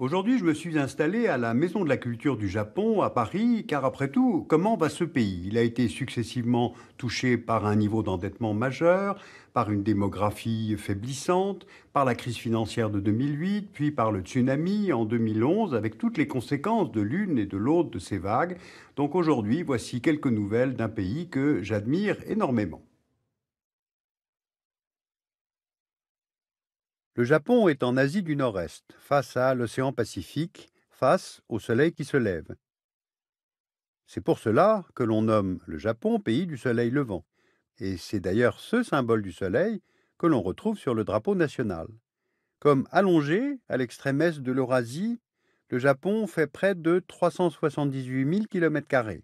Aujourd'hui, je me suis installé à la Maison de la Culture du Japon à Paris, car après tout, comment va ce pays? Il a été successivement touché par un niveau d'endettement majeur, par une démographie faiblissante, par la crise financière de 2008, puis par le tsunami en 2011, avec toutes les conséquences de l'une et de l'autre de ces vagues. Donc aujourd'hui, voici quelques nouvelles d'un pays que j'admire énormément. Le Japon est en Asie du Nord-Est, face à l'océan Pacifique, face au soleil qui se lève. C'est pour cela que l'on nomme le Japon pays du soleil levant. Et c'est d'ailleurs ce symbole du soleil que l'on retrouve sur le drapeau national. Comme allongé à l'extrême est de l'Eurasie, le Japon fait près de 378 000 km².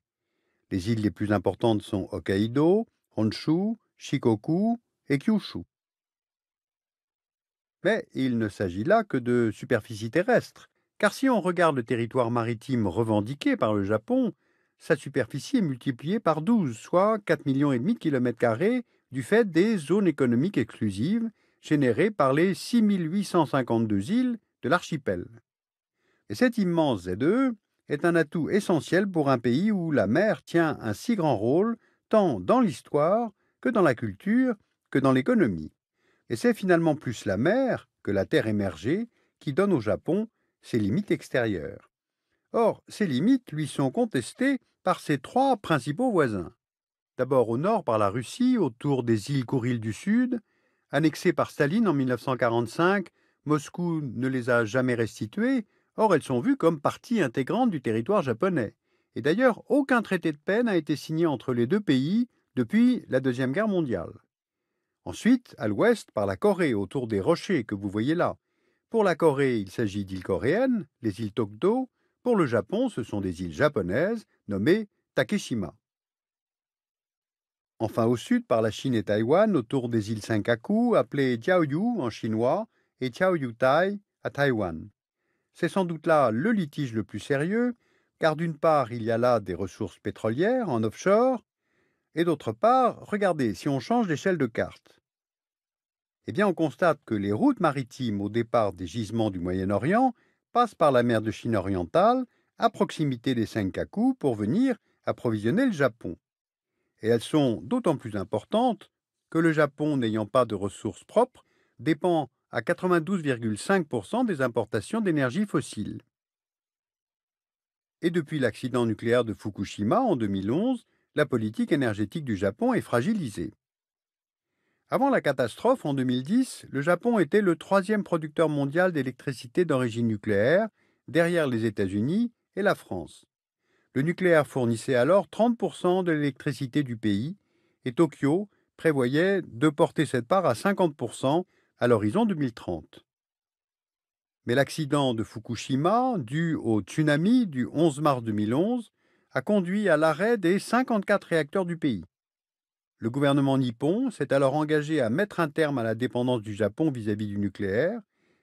Les îles les plus importantes sont Hokkaido, Honshu, Shikoku et Kyushu. Mais il ne s'agit là que de superficie terrestre, car si on regarde le territoire maritime revendiqué par le Japon, sa superficie est multipliée par 12, soit 4,5 millions de km², du fait des zones économiques exclusives générées par les 6 852 îles de l'archipel. Et cet immense ZE est un atout essentiel pour un pays où la mer tient un si grand rôle, tant dans l'histoire que dans la culture, que dans l'économie. Et c'est finalement plus la mer que la terre émergée qui donne au Japon ses limites extérieures. Or, ces limites lui sont contestées par ses trois principaux voisins. D'abord au nord par la Russie, autour des îles Kouriles du Sud. Annexées par Staline en 1945, Moscou ne les a jamais restituées, or elles sont vues comme partie intégrante du territoire japonais. Et d'ailleurs, aucun traité de paix n'a été signé entre les deux pays depuis la Deuxième Guerre mondiale. Ensuite, à l'ouest, par la Corée, autour des rochers que vous voyez là. Pour la Corée, il s'agit d'îles coréennes, les îles Tokdo. Pour le Japon, ce sont des îles japonaises, nommées Takeshima. Enfin au sud, par la Chine et Taïwan, autour des îles Senkaku, appelées Diaoyu en chinois et Diaoyutai à Taïwan. C'est sans doute là le litige le plus sérieux, car d'une part, il y a là des ressources pétrolières en offshore, et d'autre part, regardez, si on change d'échelle de carte, eh bien on constate que les routes maritimes au départ des gisements du Moyen-Orient passent par la mer de Chine orientale, à proximité des Senkaku, pour venir approvisionner le Japon. Et elles sont d'autant plus importantes que le Japon, n'ayant pas de ressources propres, dépend à 92,5% des importations d'énergie fossile. Et depuis l'accident nucléaire de Fukushima en 2011, la politique énergétique du Japon est fragilisée. Avant la catastrophe, en 2010, le Japon était le troisième producteur mondial d'électricité d'origine nucléaire, derrière les États-Unis et la France. Le nucléaire fournissait alors 30% de l'électricité du pays et Tokyo prévoyait de porter cette part à 50% à l'horizon 2030. Mais l'accident de Fukushima, dû au tsunami du 11 mars 2011, a conduit à l'arrêt des 54 réacteurs du pays. Le gouvernement nippon s'est alors engagé à mettre un terme à la dépendance du Japon vis-à-vis du nucléaire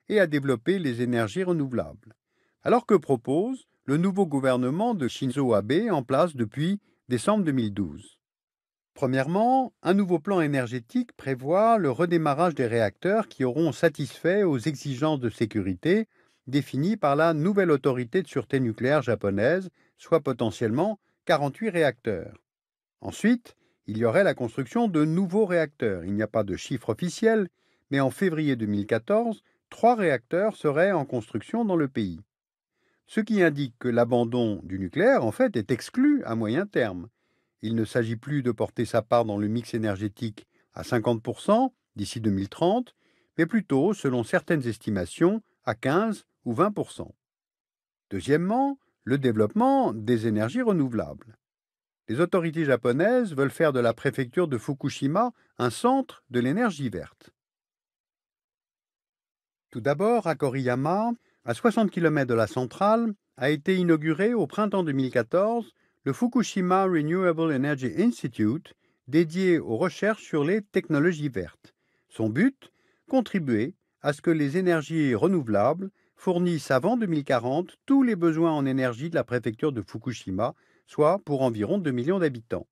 et à développer les énergies renouvelables. Alors que propose le nouveau gouvernement de Shinzo Abe en place depuis décembre 2012? Premièrement, un nouveau plan énergétique prévoit le redémarrage des réacteurs qui auront satisfait aux exigences de sécurité définies par la nouvelle autorité de sûreté nucléaire japonaise, soit potentiellement 48 réacteurs. Ensuite, il y aurait la construction de nouveaux réacteurs. Il n'y a pas de chiffre officiel, mais en février 2014, 3 réacteurs seraient en construction dans le pays. Ce qui indique que l'abandon du nucléaire, en fait, est exclu à moyen terme. Il ne s'agit plus de porter sa part dans le mix énergétique à 50% d'ici 2030, mais plutôt, selon certaines estimations, à 15 ou 20%. Deuxièmement, le développement des énergies renouvelables. Les autorités japonaises veulent faire de la préfecture de Fukushima un centre de l'énergie verte. Tout d'abord, à Koriyama, à 60 km de la centrale, a été inauguré au printemps 2014 le Fukushima Renewable Energy Institute, dédié aux recherches sur les technologies vertes. Son but, contribuer à ce que les énergies renouvelables fournissent avant 2040 tous les besoins en énergie de la préfecture de Fukushima, soit pour environ 2 millions d'habitants.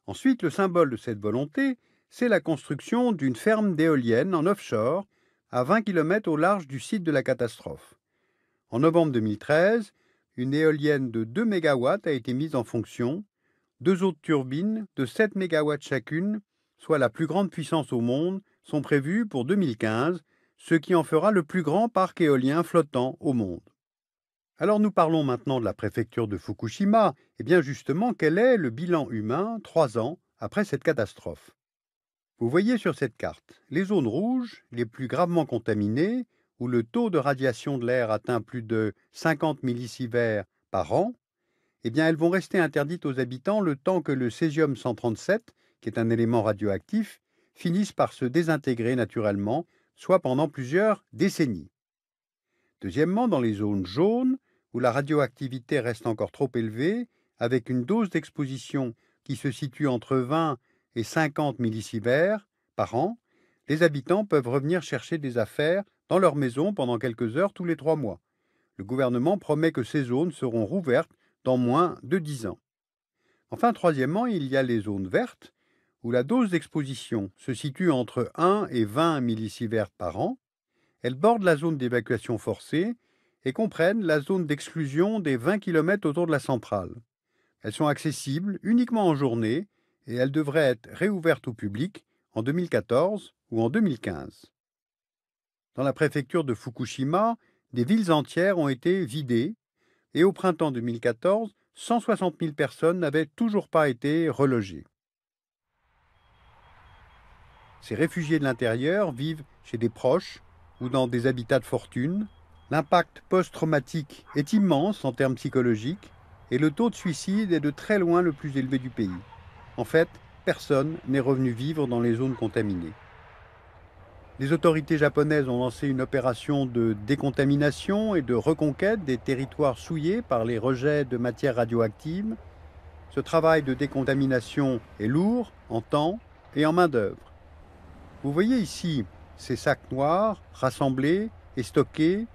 Ensuite, le symbole de cette volonté, c'est la construction d'une ferme d'éoliennes en offshore à 20 km au large du site de la catastrophe. En novembre 2013, une éolienne de 2 MW a été mise en fonction, 2 autres turbines de 7 MW chacune, soit la plus grande puissance au monde, sont prévues pour 2015, ce qui en fera le plus grand parc éolien flottant au monde. Alors nous parlons maintenant de la préfecture de Fukushima. Et bien justement, quel est le bilan humain 3 ans après cette catastrophe? Vous voyez sur cette carte les zones rouges, les plus gravement contaminées, où le taux de radiation de l'air atteint plus de 50 millisieverts par an. Eh bien, elles vont rester interdites aux habitants le temps que le césium-137, qui est un élément radioactif, finisse par se désintégrer naturellement, soit pendant plusieurs décennies. Deuxièmement, dans les zones jaunes, où la radioactivité reste encore trop élevée, avec une dose d'exposition qui se situe entre 20 et 50 millisieverts par an, les habitants peuvent revenir chercher des affaires dans leur maison pendant quelques heures tous les 3 mois. Le gouvernement promet que ces zones seront rouvertes dans moins de 10 ans. Enfin, troisièmement, il y a les zones vertes, où la dose d'exposition se situe entre 1 et 20 millisieverts par an. Elles bordent la zone d'évacuation forcée et comprennent la zone d'exclusion des 20 km autour de la centrale. Elles sont accessibles uniquement en journée et elles devraient être réouvertes au public en 2014 ou en 2015. Dans la préfecture de Fukushima, des villes entières ont été vidées et au printemps 2014, 160 000 personnes n'avaient toujours pas été relogées. Ces réfugiés de l'intérieur vivent chez des proches ou dans des habitats de fortune. L'impact post-traumatique est immense en termes psychologiques et le taux de suicide est de très loin le plus élevé du pays. En fait, personne n'est revenu vivre dans les zones contaminées. Les autorités japonaises ont lancé une opération de décontamination et de reconquête des territoires souillés par les rejets de matières radioactives. Ce travail de décontamination est lourd en temps et en main-d'œuvre. Vous voyez ici ces sacs noirs rassemblés et stockés.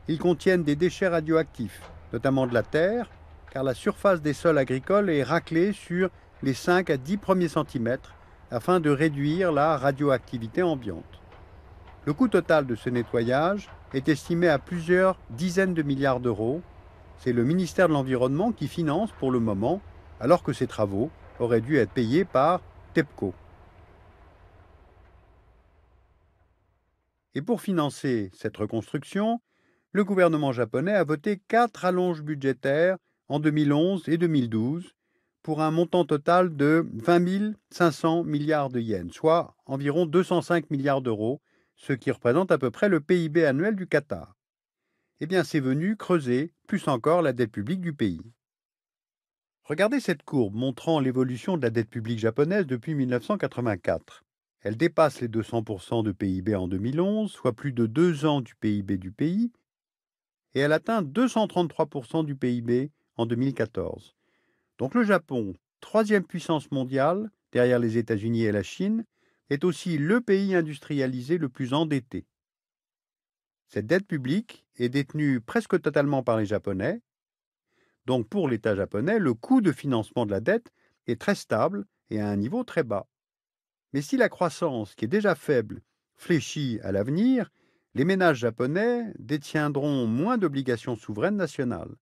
Ils contiennent des déchets radioactifs, notamment de la terre, car la surface des sols agricoles est raclée sur les 5 à 10 premiers centimètres afin de réduire la radioactivité ambiante. Le coût total de ce nettoyage est estimé à plusieurs dizaines de milliards d'euros. C'est le ministère de l'Environnement qui finance pour le moment, alors que ces travaux auraient dû être payés par TEPCO. Et pour financer cette reconstruction, le gouvernement japonais a voté 4 rallonges budgétaires en 2011 et 2012 pour un montant total de 20 500 milliards de yens, soit environ 205 milliards d'euros, ce qui représente à peu près le PIB annuel du Qatar. Eh bien, c'est venu creuser plus encore la dette publique du pays. Regardez cette courbe montrant l'évolution de la dette publique japonaise depuis 1984. Elle dépasse les 200% de PIB en 2011, soit plus de 2 ans du PIB du pays, et elle atteint 233% du PIB en 2014. Donc le Japon, troisième puissance mondiale, derrière les États-Unis et la Chine, est aussi le pays industrialisé le plus endetté. Cette dette publique est détenue presque totalement par les Japonais. Donc pour l'État japonais, le coût de financement de la dette est très stable et à un niveau très bas. Mais si la croissance, qui est déjà faible, fléchit à l'avenir, les ménages japonais détiendront moins d'obligations souveraines nationales.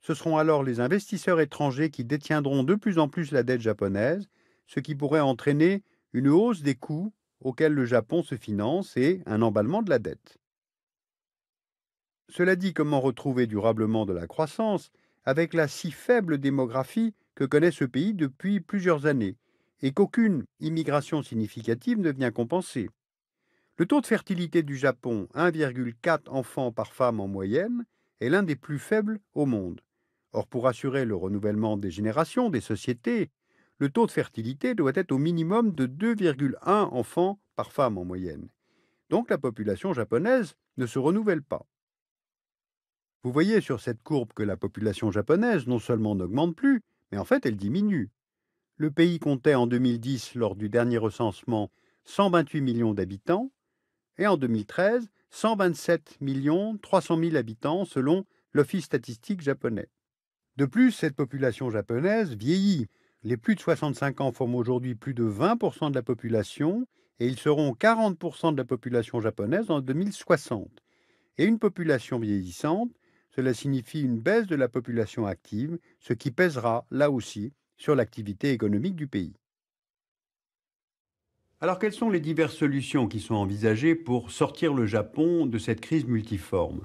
Ce seront alors les investisseurs étrangers qui détiendront de plus en plus la dette japonaise, ce qui pourrait entraîner une hausse des coûts auxquels le Japon se finance et un emballement de la dette. Cela dit, comment retrouver durablement de la croissance avec la si faible démographie que connaît ce pays depuis plusieurs années et qu'aucune immigration significative ne vient compenser? Le taux de fertilité du Japon, 1,4 enfants par femme en moyenne, est l'un des plus faibles au monde. Or, pour assurer le renouvellement des générations des sociétés, le taux de fertilité doit être au minimum de 2,1 enfants par femme en moyenne. Donc la population japonaise ne se renouvelle pas. Vous voyez sur cette courbe que la population japonaise non seulement n'augmente plus, mais en fait elle diminue. Le pays comptait en 2010, lors du dernier recensement, 128 millions d'habitants, et en 2013, 127 300 000 habitants selon l'Office statistique japonais. De plus, cette population japonaise vieillit. Les plus de 65 ans forment aujourd'hui plus de 20% de la population et ils seront 40% de la population japonaise en 2060. Et une population vieillissante, cela signifie une baisse de la population active, ce qui pèsera, là aussi, sur l'activité économique du pays. Alors, quelles sont les diverses solutions qui sont envisagées pour sortir le Japon de cette crise multiforme?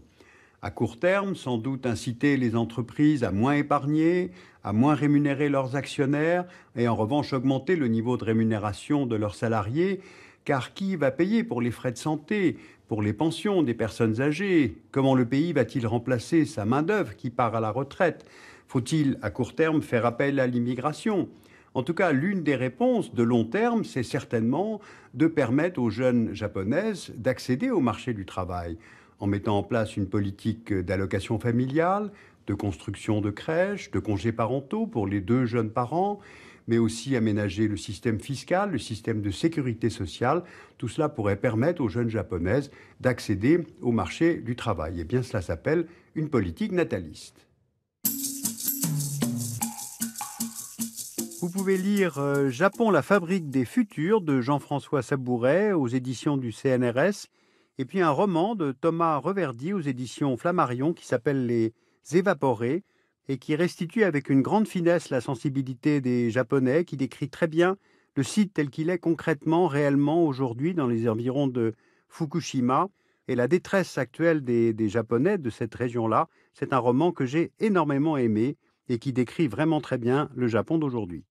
À court terme, sans doute inciter les entreprises à moins épargner, à moins rémunérer leurs actionnaires et en revanche augmenter le niveau de rémunération de leurs salariés, car qui va payer pour les frais de santé, pour les pensions des personnes âgées? Comment le pays va-t-il remplacer sa main-d'œuvre qui part à la retraite? Faut-il, à court terme, faire appel à l'immigration? En tout cas, l'une des réponses de long terme, c'est certainement de permettre aux jeunes japonaises d'accéder au marché du travail en mettant en place une politique d'allocation familiale, de construction de crèches, de congés parentaux pour les 2 jeunes parents, mais aussi aménager le système fiscal, le système de sécurité sociale. Tout cela pourrait permettre aux jeunes japonaises d'accéder au marché du travail. Et bien cela s'appelle une politique nataliste. Vous pouvez lire Japon, la fabrique des futurs de Jean-François Sabouret aux éditions du CNRS et puis un roman de Thomas Reverdy aux éditions Flammarion qui s'appelle Les Évaporés et qui restitue avec une grande finesse la sensibilité des Japonais, qui décrit très bien le site tel qu'il est concrètement, réellement aujourd'hui dans les environs de Fukushima et la détresse actuelle des Japonais de cette région-là. C'est un roman que j'ai énormément aimé et qui décrit vraiment très bien le Japon d'aujourd'hui.